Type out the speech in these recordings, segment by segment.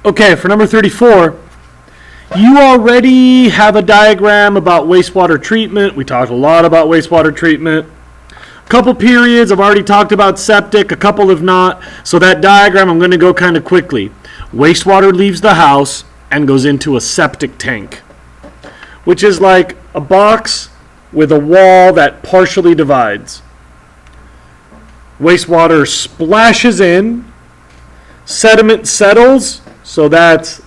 Okay, for number 34, you already have a diagram about wastewater treatment. We talked a lot about wastewater treatment. A couple periods, I've already talked about septic, a couple have not. So that diagram, I'm going to go kind of quickly. Wastewater leaves the house and goes into a septic tank, which is like a box with a wall that partially divides. Wastewater splashes in, sediment settles, so that's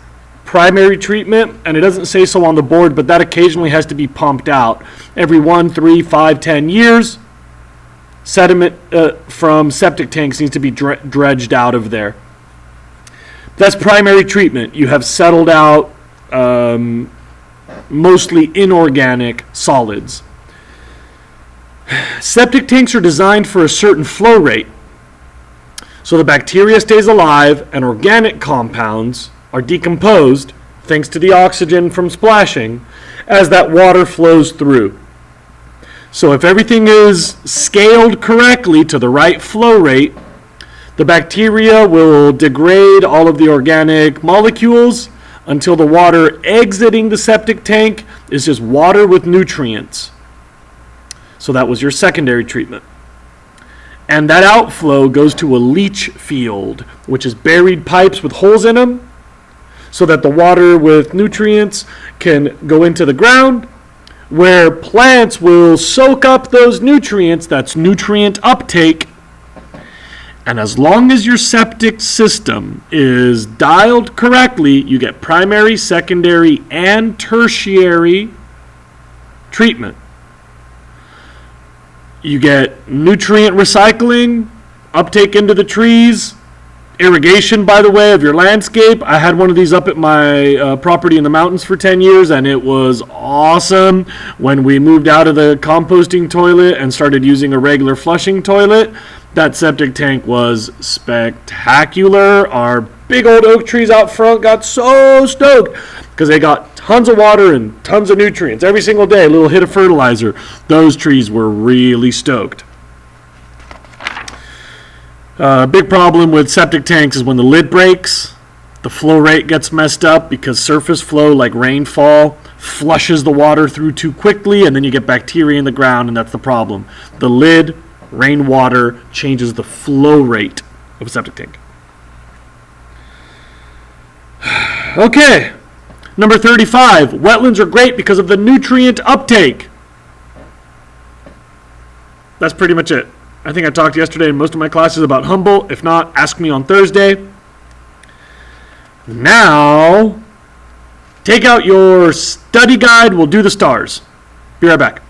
primary treatment, and it doesn't say so on the board, but that occasionally has to be pumped out. Every 1, 3, 5, 10 years, sediment from septic tanks needs to be dredged out of there. That's primary treatment. You have settled out mostly inorganic solids. Septic tanks are designed for a certain flow rate, so the bacteria stays alive and organic compounds are decomposed thanks to the oxygen from splashing as that water flows through. So if everything is scaled correctly to the right flow rate, the bacteria will degrade all of the organic molecules until the water exiting the septic tank is just water with nutrients. So that was your secondary treatment. And that outflow goes to a leach field, which is buried pipes with holes in them, so that the water with nutrients can go into the ground, where plants will soak up those nutrients. That's nutrient uptake. And as long as your septic system is dialed correctly, you get primary, secondary, and tertiary treatment. You get nutrient recycling, uptake into the trees, irrigation, by the way, of your landscape. I had one of these up at my property in the mountains for 10 years, and it was awesome when we moved out of the composting toilet and started using a regular flushing toilet. That septic tank was spectacular. Our big old oak trees out front got so stoked because they got tons of water and tons of nutrients every single day, a little hit of fertilizer. Those trees were really stoked. Big problem with septic tanks is when the lid breaks, the flow rate gets messed up because surface flow, like rainfall, flushes the water through too quickly, and then you get bacteria in the ground, and that's the problem. The lid, rainwater, changes the flow rate of a septic tank. Okay, number 35. Wetlands are great because of the nutrient uptake. That's pretty much it. I think I talked yesterday in most of my classes about Humboldt. If not, ask me on Thursday. Now, take out your study guide. We'll do the stars. Be right back.